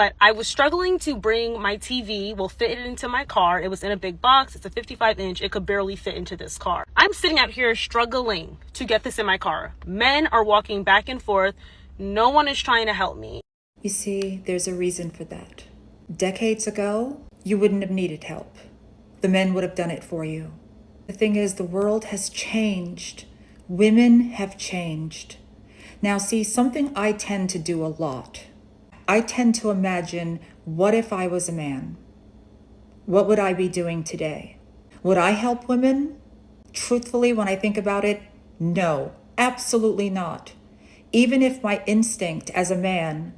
But I was struggling to bring my TV, fit it into my car. It was in a big box. It's a 55-inch. It could barely fit into this car. I'm sitting out here struggling to get this in my car. Men are walking back and forth. No one is trying to help me. You see, there's a reason for that. Decades ago, you wouldn't have needed help. The men would have done it for you. The thing is, the world has changed. Women have changed. Now, see, something I tend to do a lot. I tend to imagine, what if I was a man? What would I be doing today? Would I help women? Truthfully, when I think about it, no, absolutely not. Even if my instinct as a man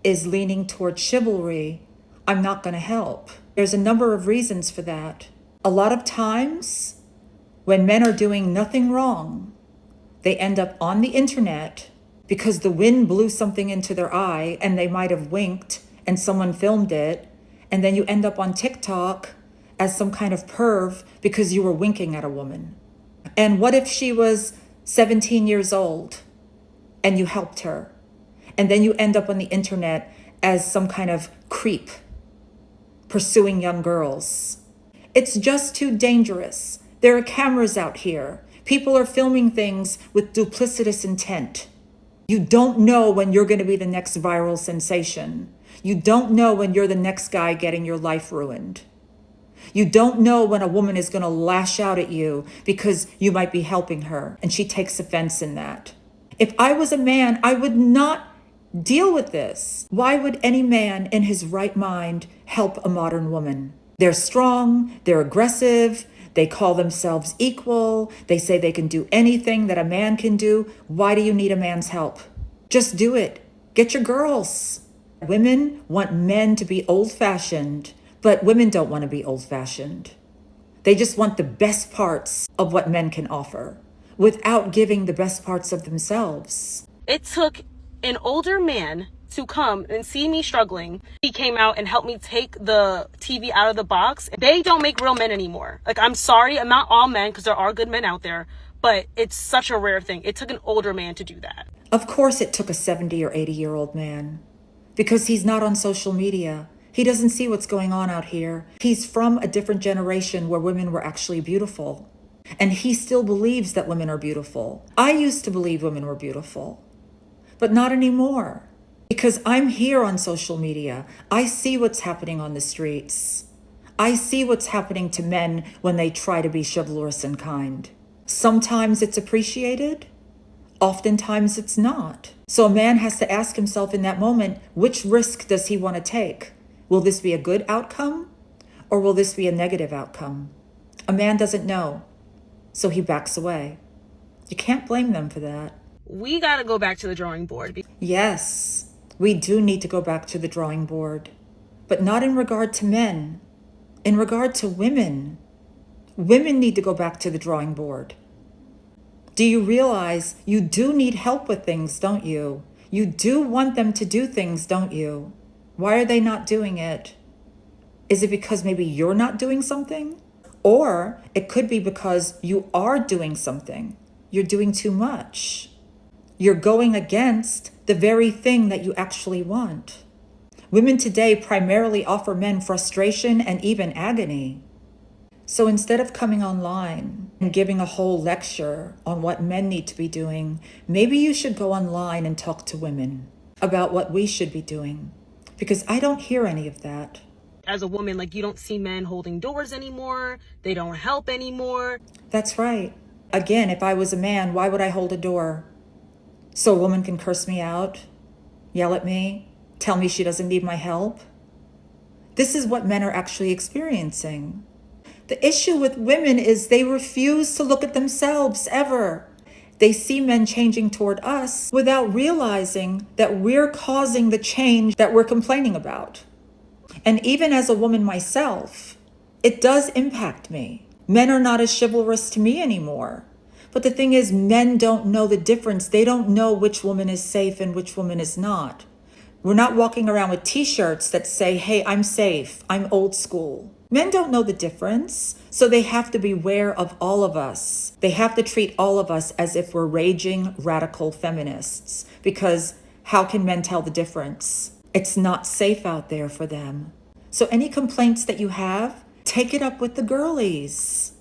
is leaning toward chivalry, I'm not going to help. There's a number of reasons for that. A lot of times, when men are doing nothing wrong, they end up on the internet because the wind blew something into their eye and they might have winked and someone filmed it, and then you end up on TikTok as some kind of perv because you were winking at a woman. And what if she was 17 years old and you helped her? And then you end up on the internet as some kind of creep pursuing young girls. It's just too dangerous. There are cameras out here. People are filming things with duplicitous intent. You don't know when you're going to be the next viral sensation. You don't know when you're the next guy getting your life ruined. You don't know when a woman is going to lash out at you because you might be helping her and she takes offense in that. If I was a man, I would not deal with this. Why would any man in his right mind help a modern woman? They're strong, they're aggressive, they call themselves equal, they say they can do anything that a man can do. Why do you need a man's help? Just do it. Get your girls. Women want men to be old-fashioned, but women don't want to be old-fashioned. They just want the best parts of what men can offer without giving the best parts of themselves. It took an older man to come and see me struggling. He came out and helped me take the TV out of the box. They don't make real men anymore. Like, I'm sorry, I'm not all men, because there are good men out there, but it's such a rare thing. It took an older man to do that. Of course it took a 70 or 80-year-old man, because he's not on social media. He doesn't see what's going on out here. He's from a different generation where women were actually beautiful. And he still believes that women are beautiful. I used to believe women were beautiful, but not anymore. Because I'm here on social media. I see what's happening on the streets. I see what's happening to men when they try to be chivalrous and kind. Sometimes it's appreciated. Oftentimes it's not. So a man has to ask himself in that moment, which risk does he want to take? Will this be a good outcome or will this be a negative outcome? A man doesn't know, so he backs away. You can't blame them for that. We got to go back to the drawing board. Yes. We do need to go back to the drawing board, but not in regard to men, in regard to women. Women need to go back to the drawing board. Do you realize you do need help with things, don't you? You do want them to do things, don't you? Why are they not doing it? Is it because maybe you're not doing something? Or it could be because you are doing something. You're doing too much. You're going against the very thing that you actually want. Women today primarily offer men frustration and even agony. So instead of coming online and giving a whole lecture on what men need to be doing, maybe you should go online and talk to women about what we should be doing. Because I don't hear any of that. As a woman, you don't see men holding doors anymore. They don't help anymore. That's right. Again, if I was a man, why would I hold a door? So a woman can curse me out, yell at me, tell me she doesn't need my help? This is what men are actually experiencing. The issue with women is they refuse to look at themselves ever. They see men changing toward us without realizing that we're causing the change that we're complaining about. And even as a woman myself, it does impact me. Men are not as chivalrous to me anymore. But the thing is, men don't know the difference. They don't know which woman is safe and which woman is not. We're not walking around with t-shirts that say, hey, I'm safe, I'm old school. Men don't know the difference, so they have to beware of all of us. They have to treat all of us as if we're raging radical feminists, because how can men tell the difference? It's not safe out there for them. So any complaints that you have, take it up with the girlies.